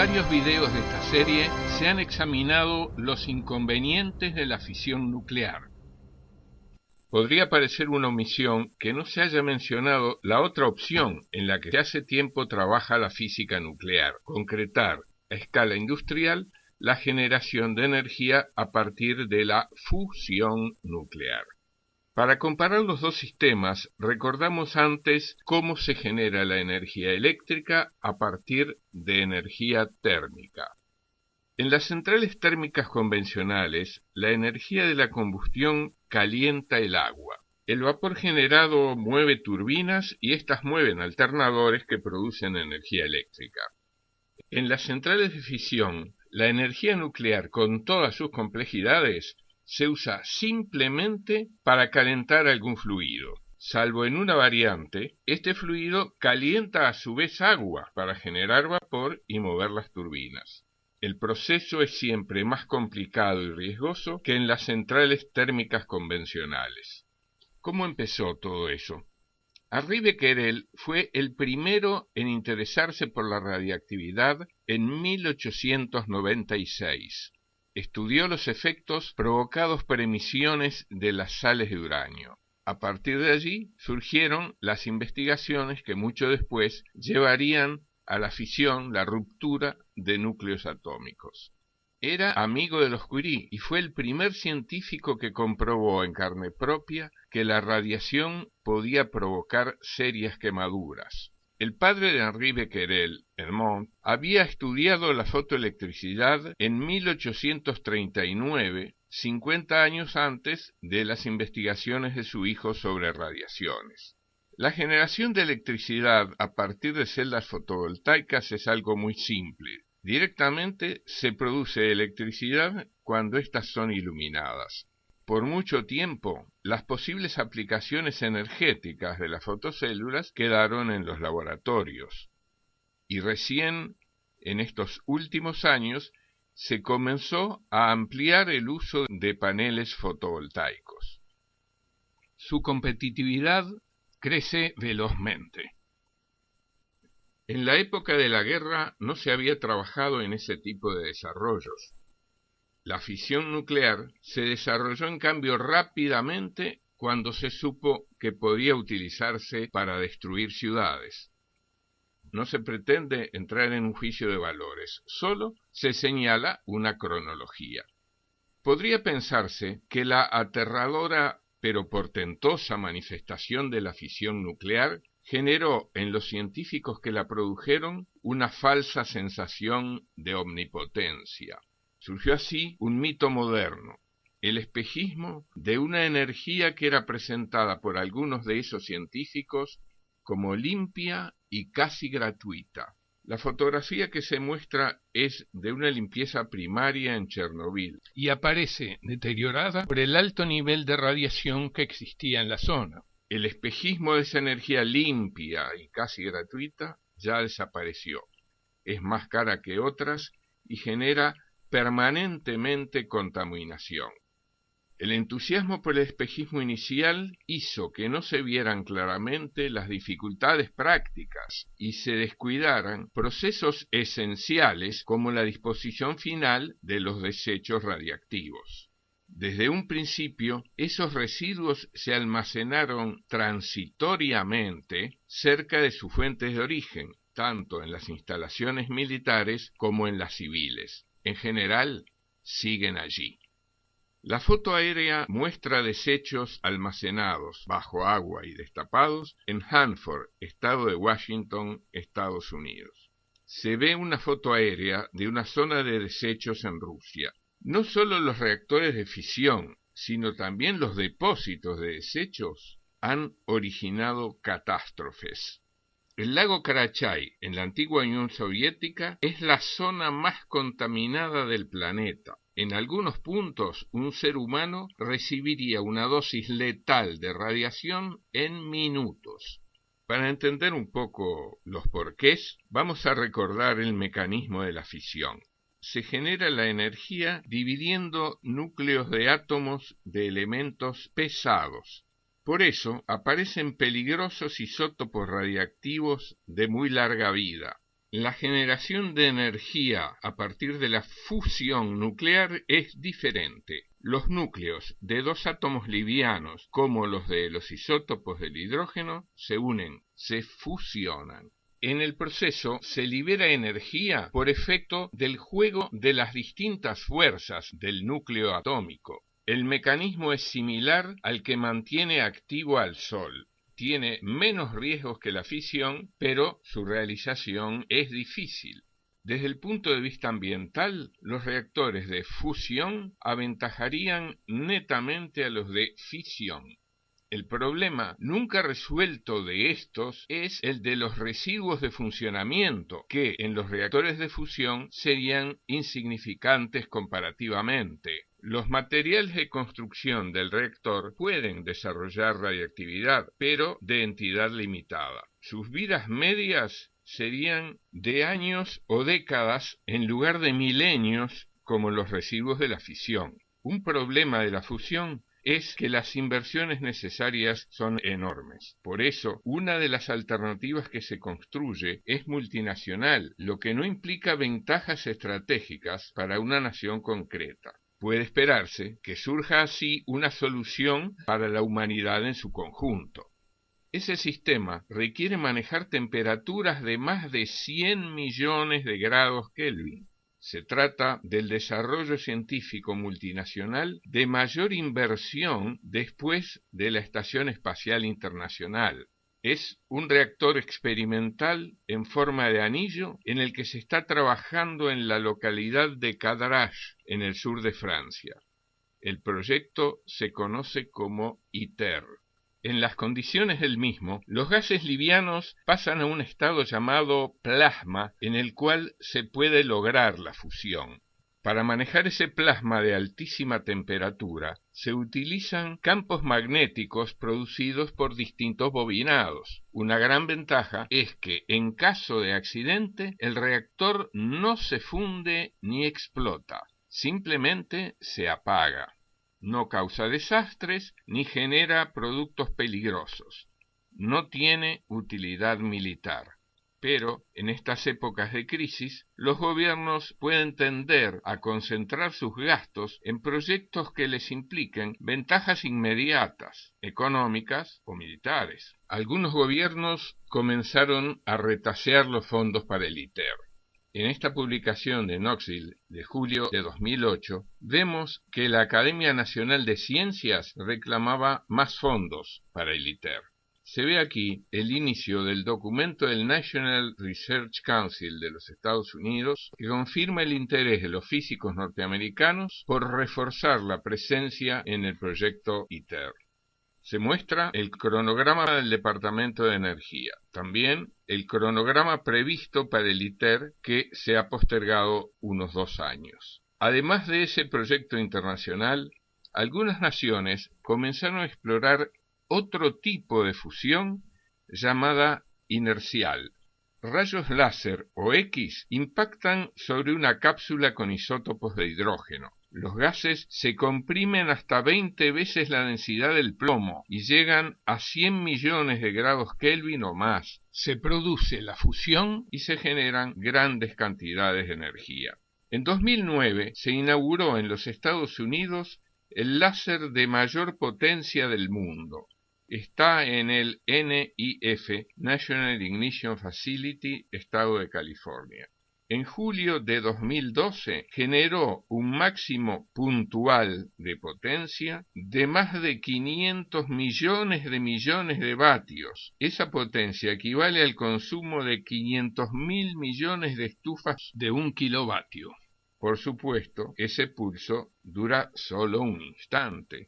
varios videos de esta serie se han examinado los inconvenientes de la fisión nuclear. Podría parecer una omisión que no se haya mencionado la otra opción en la que hace tiempo trabaja la física nuclear: concretar a escala industrial la generación de energía a partir de la fusión nuclear. Para comparar los dos sistemas, recordamos antes cómo se genera la energía eléctrica a partir de energía térmica. En las centrales térmicas convencionales, la energía de la combustión calienta el agua. El vapor generado mueve turbinas y éstas mueven alternadores que producen energía eléctrica. En las centrales de fisión, la energía nuclear, con todas sus complejidades, se usa simplemente para calentar algún fluido. Salvo en una variante, este fluido calienta a su vez agua para generar vapor y mover las turbinas. El proceso es siempre más complicado y riesgoso que en las centrales térmicas convencionales. ¿Cómo empezó todo eso? Henri Becquerel fue el primero en interesarse por la radiactividad en 1896. Estudió los efectos provocados por emisiones de las sales de uranio. A partir de allí surgieron las investigaciones que mucho después llevarían a la fisión, la ruptura de núcleos atómicos. Era amigo de los Curie y fue el primer científico que comprobó en carne propia que la radiación podía provocar serias quemaduras. El padre de Henri Becquerel, Edmond, había estudiado la fotoelectricidad en 1839, 50 años antes de las investigaciones de su hijo sobre radiaciones. La generación de electricidad a partir de celdas fotovoltaicas es algo muy simple. Directamente se produce electricidad cuando éstas son iluminadas. Por mucho tiempo, las posibles aplicaciones energéticas de las fotocélulas quedaron en los laboratorios. Y recién, en estos últimos años, se comenzó a ampliar el uso de paneles fotovoltaicos. Su competitividad crece velozmente. En la época de la guerra no se había trabajado en ese tipo de desarrollos. La fisión nuclear se desarrolló en cambio rápidamente cuando se supo que podía utilizarse para destruir ciudades. No se pretende entrar en un juicio de valores, solo se señala una cronología. Podría pensarse que la aterradora pero portentosa manifestación de la fisión nuclear generó en los científicos que la produjeron una falsa sensación de omnipotencia. Surgió así un mito moderno, el espejismo de una energía que era presentada por algunos de esos científicos como limpia y casi gratuita. La fotografía que se muestra es de una limpieza primaria en Chernobyl y aparece deteriorada por el alto nivel de radiación que existía en la zona. El espejismo de esa energía limpia y casi gratuita ya desapareció. Es más cara que otras y genera permanentemente contaminación. El entusiasmo por el espejismo inicial hizo que no se vieran claramente las dificultades prácticas y se descuidaran procesos esenciales como la disposición final de los desechos radiactivos. Desde un principio, esos residuos se almacenaron transitoriamente cerca de sus fuentes de origen, tanto en las instalaciones militares como en las civiles. En general, siguen allí. La foto aérea muestra desechos almacenados bajo agua y destapados en Hanford, estado de Washington, Estados Unidos. Se ve una foto aérea de una zona de desechos en Rusia. No solo los reactores de fisión, sino también los depósitos de desechos han originado catástrofes. El lago Karachay, en la antigua Unión Soviética, es la zona más contaminada del planeta. En algunos puntos, un ser humano recibiría una dosis letal de radiación en minutos. Para entender un poco los porqués, vamos a recordar el mecanismo de la fisión. Se genera la energía dividiendo núcleos de átomos de elementos pesados. Por eso aparecen peligrosos isótopos radiactivos de muy larga vida. La generación de energía a partir de la fusión nuclear es diferente. Los núcleos de dos átomos livianos, como los de los isótopos del hidrógeno, se unen, se fusionan. En el proceso se libera energía por efecto del juego de las distintas fuerzas del núcleo atómico. El mecanismo es similar al que mantiene activo al Sol. Tiene menos riesgos que la fisión, pero su realización es difícil. Desde el punto de vista ambiental, los reactores de fusión aventajarían netamente a los de fisión. El problema nunca resuelto de estos es el de los residuos de funcionamiento, que en los reactores de fusión serían insignificantes comparativamente. Los materiales de construcción del reactor pueden desarrollar radiactividad, pero de entidad limitada. Sus vidas medias serían de años o décadas en lugar de milenios como los residuos de la fisión. Un problema de la fusión es que las inversiones necesarias son enormes. Por eso, una de las alternativas que se construye es multinacional, lo que no implica ventajas estratégicas para una nación concreta. Puede esperarse que surja así una solución para la humanidad en su conjunto. Ese sistema requiere manejar temperaturas de más de 100 millones de grados Kelvin. Se trata del desarrollo científico multinacional de mayor inversión después de la Estación Espacial Internacional. Es un reactor experimental en forma de anillo en el que se está trabajando en la localidad de Cadarache, en el sur de Francia. El proyecto se conoce como ITER. En las condiciones del mismo, los gases livianos pasan a un estado llamado plasma, en el cual se puede lograr la fusión. Para manejar ese plasma de altísima temperatura, se utilizan campos magnéticos producidos por distintos bobinados. Una gran ventaja es que, en caso de accidente, el reactor no se funde ni explota, simplemente se apaga. No causa desastres ni genera productos peligrosos. No tiene utilidad militar. Pero en estas épocas de crisis, los gobiernos pueden tender a concentrar sus gastos en proyectos que les impliquen ventajas inmediatas, económicas o militares. Algunos gobiernos comenzaron a retasear los fondos para el ITER. En esta publicación de Knoxville de julio de 2008, vemos que la Academia Nacional de Ciencias reclamaba más fondos para el ITER. Se ve aquí el inicio del documento del National Research Council de los Estados Unidos, que confirma el interés de los físicos norteamericanos por reforzar la presencia en el proyecto ITER. Se muestra el cronograma del Departamento de Energía, también el cronograma previsto para el ITER, que se ha postergado unos 2 años. Además de ese proyecto internacional, algunas naciones comenzaron a explorar otro tipo de fusión llamada inercial. Rayos láser o X impactan sobre una cápsula con isótopos de hidrógeno. Los gases se comprimen hasta 20 veces la densidad del plomo y llegan a 100 millones de grados Kelvin o más. Se produce la fusión y se generan grandes cantidades de energía. En 2009 se inauguró en los Estados Unidos el láser de mayor potencia del mundo. Está en el NIF, National Ignition Facility, Estado de California. En julio de 2012 generó un máximo puntual de potencia de más de 500 millones de vatios. Esa potencia equivale al consumo de 500.000 millones de estufas de 1 kilovatio. Por supuesto, ese pulso dura solo un instante.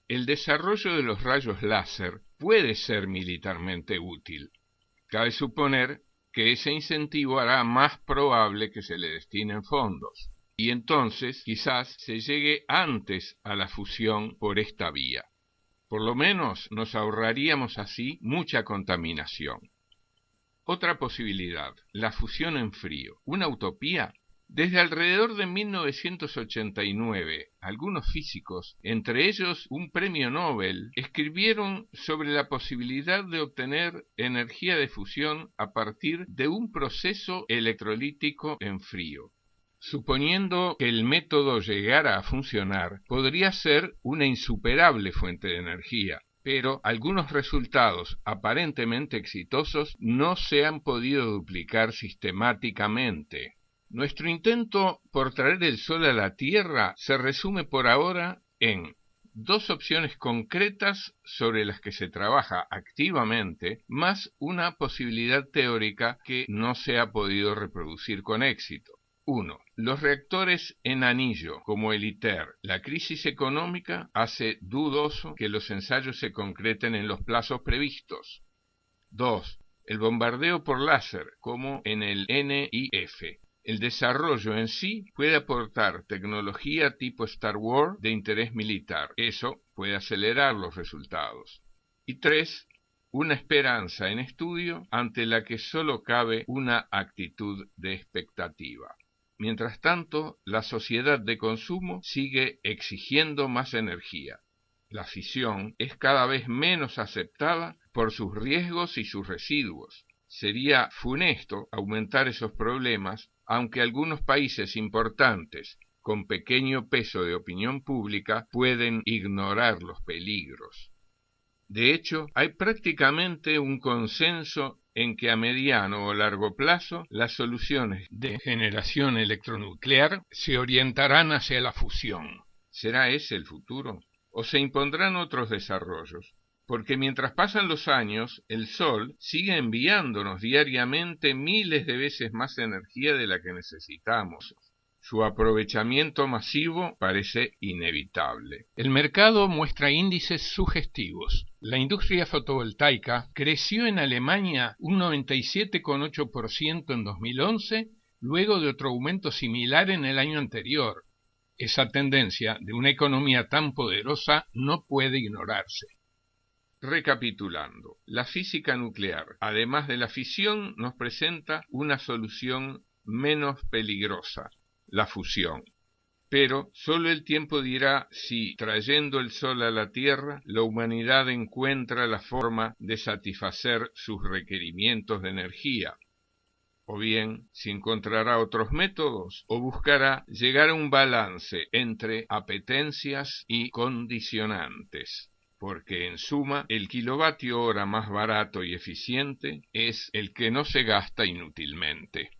El desarrollo de los rayos láser puede ser militarmente útil. Cabe suponer que ese incentivo hará más probable que se le destinen fondos, y entonces quizás se llegue antes a la fusión por esta vía. Por lo menos nos ahorraríamos así mucha contaminación. Otra posibilidad, la fusión en frío. ¿Una utopía? Desde alrededor de 1989, algunos físicos, entre ellos un premio Nobel, escribieron sobre la posibilidad de obtener energía de fusión a partir de un proceso electrolítico en frío. Suponiendo que el método llegara a funcionar, podría ser una insuperable fuente de energía, pero algunos resultados aparentemente exitosos no se han podido duplicar sistemáticamente. Nuestro intento por traer el sol a la Tierra se resume por ahora en dos opciones concretas sobre las que se trabaja activamente, más una posibilidad teórica que no se ha podido reproducir con éxito. 1. Los reactores en anillo, como el ITER. La crisis económica hace dudoso que los ensayos se concreten en los plazos previstos. 2. El bombardeo por láser, como en el NIF. El desarrollo en sí puede aportar tecnología tipo Star Wars de interés militar. Eso puede acelerar los resultados. Y 3. Una esperanza en estudio ante la que solo cabe una actitud de expectativa. Mientras tanto, la sociedad de consumo sigue exigiendo más energía. La fisión es cada vez menos aceptada por sus riesgos y sus residuos. Sería funesto aumentar esos problemas, aunque algunos países importantes, con pequeño peso de opinión pública, pueden ignorar los peligros. De hecho, hay prácticamente un consenso en que a mediano o largo plazo las soluciones de generación electronuclear se orientarán hacia la fusión. ¿Será ese el futuro? ¿O se impondrán otros desarrollos? Porque mientras pasan los años, el Sol sigue enviándonos diariamente miles de veces más energía de la que necesitamos. Su aprovechamiento masivo parece inevitable. El mercado muestra índices sugestivos. La industria fotovoltaica creció en Alemania un 97,8% en 2011, luego de otro aumento similar en el año anterior. Esa tendencia de una economía tan poderosa no puede ignorarse. Recapitulando, la física nuclear, además de la fisión, nos presenta una solución menos peligrosa, la fusión. Pero solo el tiempo dirá si, trayendo el sol a la Tierra, la humanidad encuentra la forma de satisfacer sus requerimientos de energía. O bien, si encontrará otros métodos, o buscará llegar a un balance entre apetencias y condicionantes. Porque en suma, el kilovatio hora más barato y eficiente es el que no se gasta inútilmente.